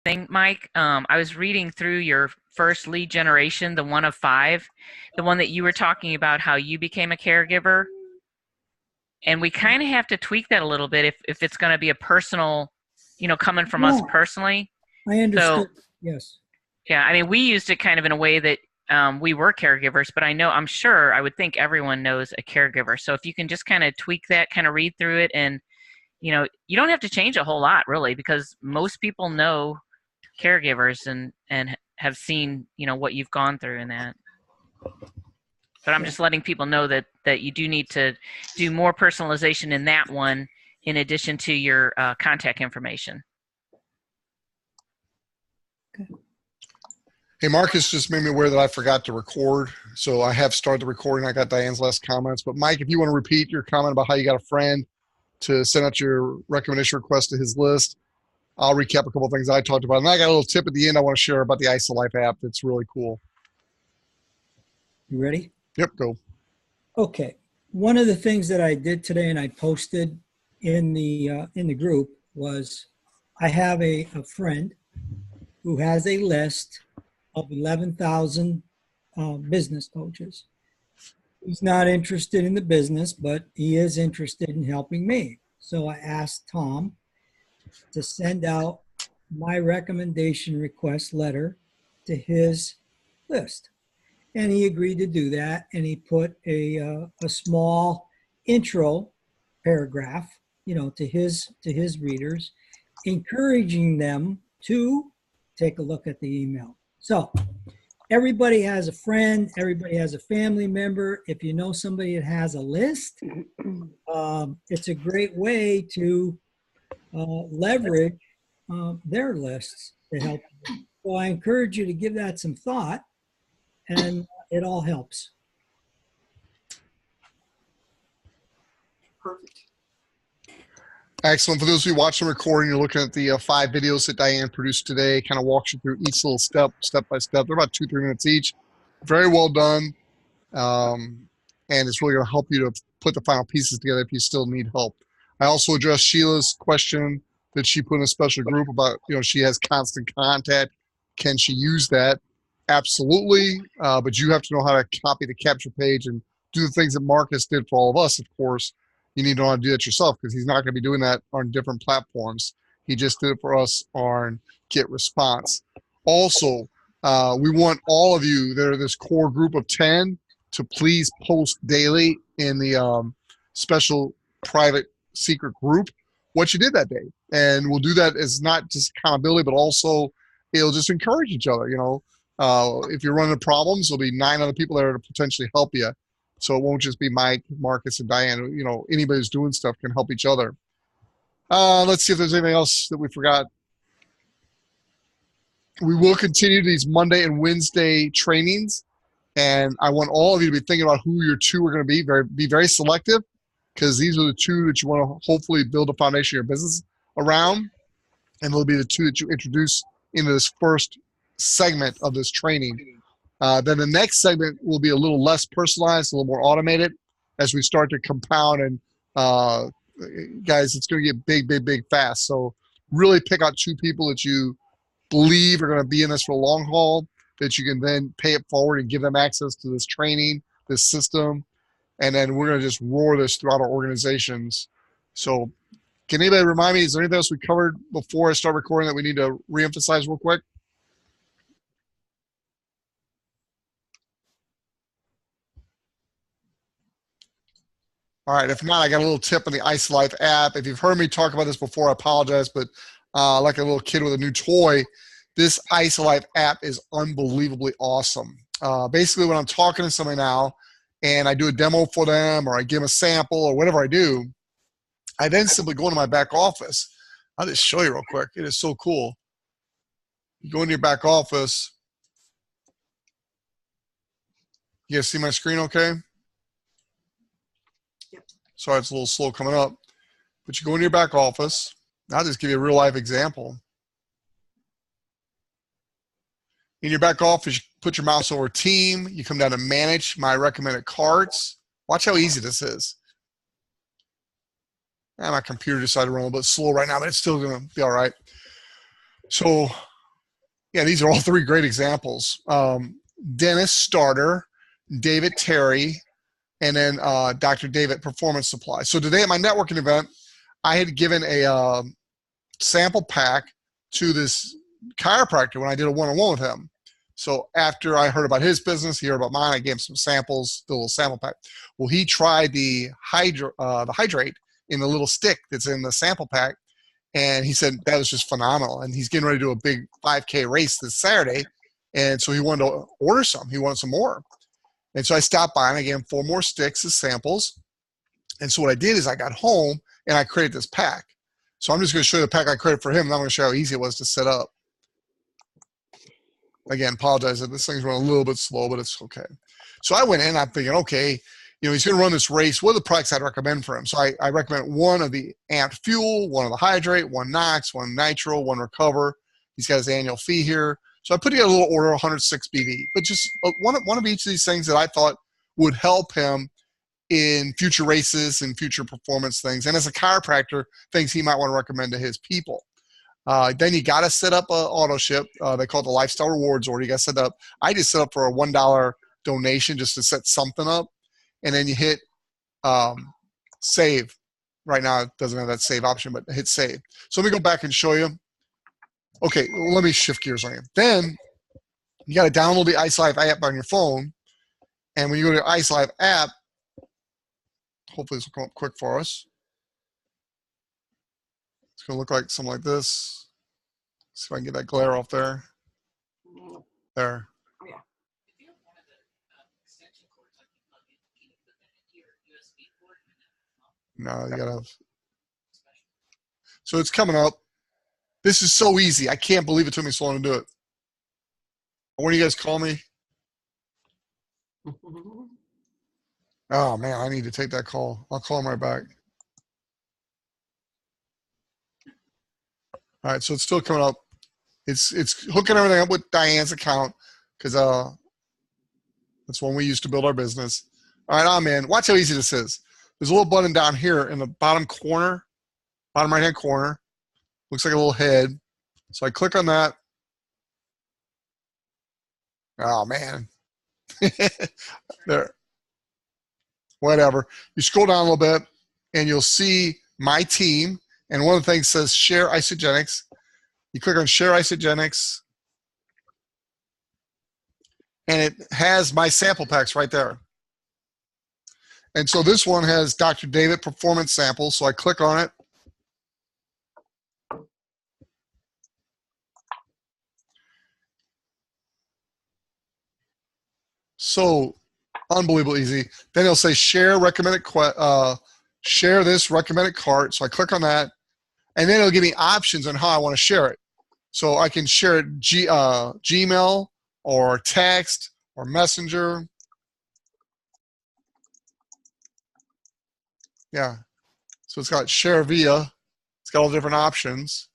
thing, Mike. I was reading through your first lead generation, the one of five, the one that you were talking about how you became a caregiver. And we kind of have to tweak that a little bit if it's going to be a personal, coming from us Yeah, personally. I So, understood. Yes. yeah, I mean, we used it kind of in a way that we were caregivers, but I'm sure, I would think everyone knows a caregiver. So if you can just kind of tweak that, kind of read through it, and, you don't have to change a whole lot really, because most people know caregivers and have seen, what you've gone through in that. But I'm Yeah. just letting people know that you do need to do more personalization in that one, in addition to your contact information. Okay. Hey, Marcus just made me aware that I forgot to record. So I have started the recording. I got Diane's last comments. But Mike, if you want to repeat your comment about how you got a friend to send out your recommendation request to his list, I'll recap a couple of things I talked about. And I got a little tip at the end I want to share about the IsaLife app that's really cool. You ready? Yep, go. Okay. One of the things that I did today and I posted in the group was I have a friend who has a list of 11,000 business coaches. He's not interested in the business, but he is interested in helping me. So I asked Tom to send out my recommendation request letter to his list. And he agreed to do that. And he put a small intro paragraph, to his readers, encouraging them to take a look at the email. So everybody has a friend, everybody has a family member. If you know somebody that has a list, it's a great way to leverage their lists to help you. So I encourage you to give that some thought, and it all helps. Perfect. Excellent. For those of you watching the recording, you're looking at the 5 videos that Diane produced today, kind of walks you through each little step by step. They're about 2-3 minutes each. Very well done. And it's really going to help you to put the final pieces together if you still need help. I also addressed Sheila's question that she put in a special group about, she has constant contact. Can she use that? Absolutely. But you have to know how to copy the capture page and do the things that Marcus did for all of us, of course. You need to know how to do that yourself, because he's not going to be doing that on different platforms. He just did it for us on Get Response. Also, we want all of you that are this core group of 10 to please post daily in the special private secret group what you did that day. And we'll do that as not just accountability, but also it'll just encourage each other. If you're running into problems, there'll be 9 other people there to potentially help you. So it won't just be Mike, Marcus, and Diane. Anybody who's doing stuff can help each other. Let's see if there's anything else that we forgot. We will continue these Monday and Wednesday trainings, and I want all of you to be thinking about who your 2 are going to be. Be very selective, because these are the 2 that you want to hopefully build a foundation of your business around, and they'll be the 2 that you introduce into this first segment of this training. Then the next segment will be a little less personalized, a little more automated as we start to compound. And guys, it's going to get big, big, big fast. So really pick out 2 people that you believe are going to be in this for a long haul, that you can then pay it forward and give them access to this training, this system. And then we're going to just roar this throughout our organizations. So can anybody remind me, is there anything else we covered before I start recording that we need to reemphasize real quick? All right, if not, I got a little tip on the IsaLife app. If you've heard me talk about this before, I apologize, but like a little kid with a new toy, this IsaLife app is unbelievably awesome. Basically, when I'm talking to somebody now and I do a demo for them, or I give them a sample, or whatever I do, I then simply go into my back office. I'll just show you real quick. It is so cool. You go into your back office. You guys see my screen okay? Sorry, it's a little slow coming up. But you go into your back office. I'll just give you a real life example. In your back office, you put your mouse over team. You come down to manage my recommended cards. Watch how easy this is. And my computer decided to run a little bit slow right now, but it's still going to be all right. So Yeah, these are all three great examples. Dennis Starter, David Terry, and then Dr. David Performance Supply. So today at my networking event, I had given a sample pack to this chiropractor when I did a one-on-one with him. So after I heard about his business, he heard about mine, I gave him some samples, the little sample pack. Well, he tried the hydrate in the little stick that's in the sample pack, and he said that was just phenomenal. And he's getting ready to do a big 5K race this Saturday, and so he wanted to order some. He wanted some more. And so I stopped by and I gave him 4 more sticks as samples. And so what I did is I got home and I created this pack. So I'm just going to show you the pack I created for him, and I'm going to show you how easy it was to set up. Again, apologize that this thing's running a little bit slow, but it's okay. So I went in, I'm thinking, okay, he's going to run this race. What are the products I'd recommend for him? So I recommend one of the Amped Fuel, one of the Hydrate, one Nox, one Nitro, one Recover. He's got his annual fee here. So I put together a little order, 106 BV, but just one of each of these things that I thought would help him in future races and future performance things. And as a chiropractor, things he might want to recommend to his people. Then you got to set up an auto ship. They call it the Lifestyle Rewards order. You got to set up. I just set up for a $1 donation just to set something up. And then you hit save. Right now it doesn't have that save option, but hit save. So let me go back and show you. Okay, let me shift gears on you. Then you got to download the IsaLife app on your phone. And when you go to the IsaLife app, hopefully this will come up quick for us. It's going to look like something like this. See if I can get that glare off there. There. No, you gotta have. So it's coming up. This is so easy. I can't believe it took me so long to do it. When do you guys call me? Oh man, I need to take that call. I'll call him right back. All right, so it's still coming up. It's hooking everything up with Diane's account because that's when we used to build our business. All right, I'm in. Watch how easy this is. There's a little button down here in the bottom corner, bottom right-hand corner. Looks like a little head. So I click on that. Oh, man. There. Whatever. You scroll down a little bit, and you'll see my team. And one of the things says Share Isogenics. You click on Share Isogenics, and it has my sample packs right there. And so this one has Dr. David Performance Samples. So I click on it. So unbelievable easy. Then it'll say share recommended, share this recommended cart. So I click on that, and then it'll give me options on how I want to share it. So I can share it Gmail or text or Messenger. Yeah. So it's got share via. It's got all different options.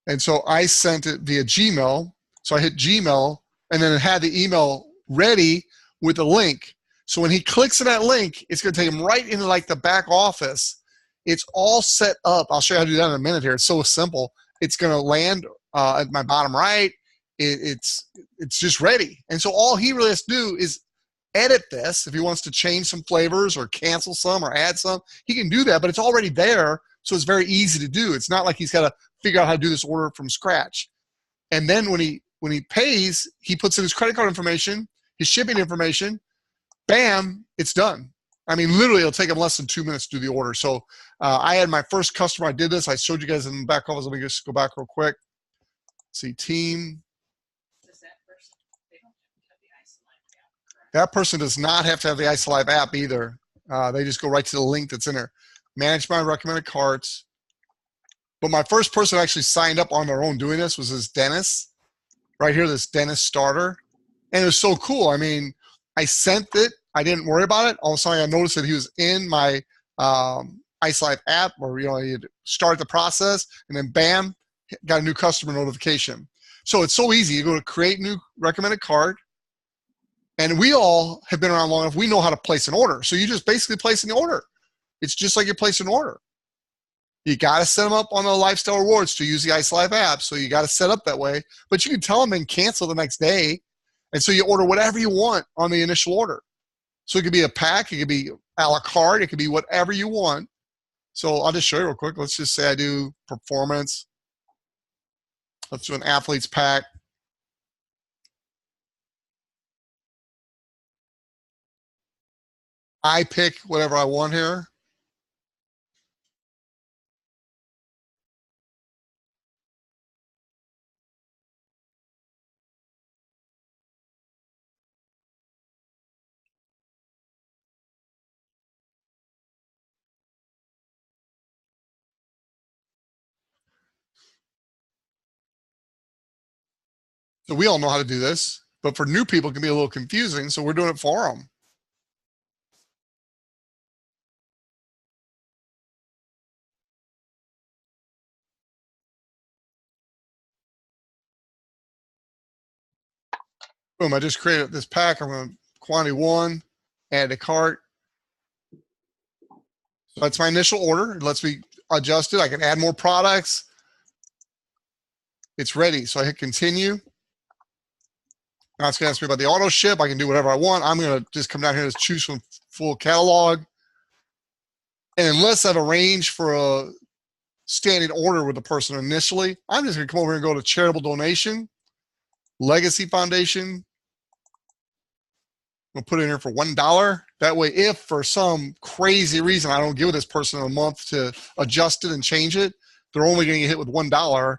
And so I sent it via Gmail. So I hit Gmail, and then it had the email ready with a link. So when he clicks on that link, it's going to take him right into like the back office. It's all set up. I'll show you how to do that in a minute here. It's so simple. It's going to land at my bottom right. It's just ready. And so all he really has to do is edit this. If he wants to change some flavors or cancel some or add some, he can do that, but it's already there. So it's very easy to do. It's not like he's got to figure out how to do this order from scratch. And then when he pays, he puts in his credit card information, his shipping information, bam, it's done. I mean, literally, it'll take him less than 2 minutes to do the order. So I had my first customer. I did this. I showed you guys in the back office. Let me just go back real quick. See, team. That person does not have to have the IsaLife app either. They just go right to the link that's in there. Manage my recommended carts. But my first person actually signed up on their own doing this was this Dennis. Right here, this Dennis Starter. And it was so cool. I mean, I sent it. I didn't worry about it. All of a sudden, I noticed that he was in my IsaLife app, or you start the process, and then bam, got a new customer notification. So it's so easy. You go to create new recommended cart, and we all have been around long enough. We know how to place an order. So you just basically place an order. It's just like you place an order. You got to set them up on the lifestyle rewards to use the IsaLife app. So you got to set up that way. But you can tell them and cancel the next day. And so you order whatever you want on the initial order. So it could be a pack. It could be a la carte. It could be whatever you want. So I'll just show you real quick. Let's just say I do performance. Let's do an athlete's pack. I pick whatever I want here. So we all know how to do this, but for new people, it can be a little confusing. So we're doing it for them. Boom, I just created this pack. I'm going to quantity 1, add to cart. So that's my initial order. It lets me adjust it. I can add more products. It's ready. So I hit continue. Now it's going to ask me about the auto ship. I can do whatever I want. I'm going to just come down here and choose from full catalog. And unless I've arranged for a standing order with the person initially, I'm just going to come over here and go to charitable donation, legacy foundation. We'll put it in here for $1. That way, if for some crazy reason I don't give this person a month to adjust it and change it, they're only going to get hit with $1.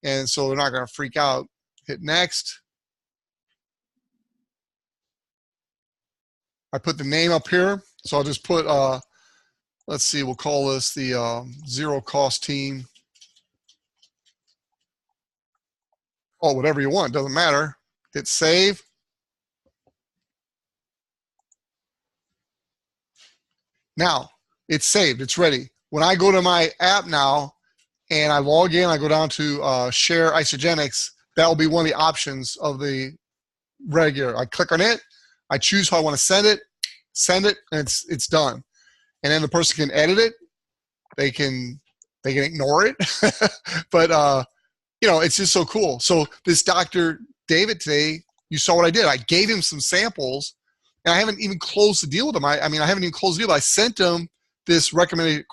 And so they're not going to freak out. Hit next. I put the name up here. So I'll just put, let's see, we'll call this the zero cost team. Oh, whatever you want, doesn't matter. Hit save. Now, it's saved. It's ready. When I go to my app now and I log in, I go down to share Isagenix, that will be one of the options of the regular. I click on it. I choose how I want to send it, and it's done. And then the person can edit it. They can ignore it. But, you know, it's just so cool. So this Dr. David today, you saw what I did. I gave him some samples. And I haven't even closed the deal with him. I mean, I haven't even closed the deal. But I sent him this recommended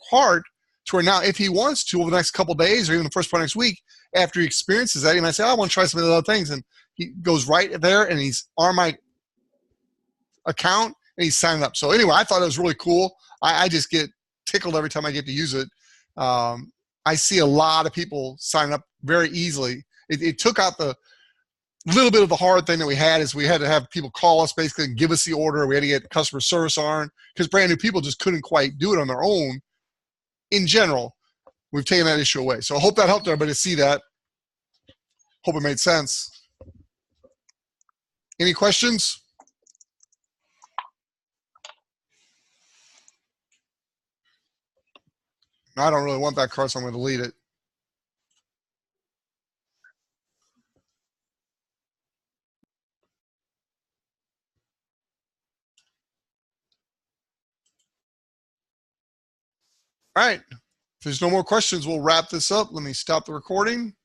card to where now, if he wants to, over the next couple of days or even the first part of next week, after he experiences that, and I say, I want to try some of the other things. And he goes right there and he's on my account and he's signing up. So anyway, I thought it was really cool. I just get tickled every time I get to use it. I see a lot of people sign up very easily. It took out the little bit of the hard thing that we had is we had to have people call us basically and give us the order. We had to get customer service on because brand new people just couldn't quite do it on their own. In general, we've taken that issue away. So I hope that helped everybody to see that. Hope it made sense. Any questions? I don't really want that card, so I'm going to delete it. All right. If there's no more questions, we'll wrap this up. Let me stop the recording.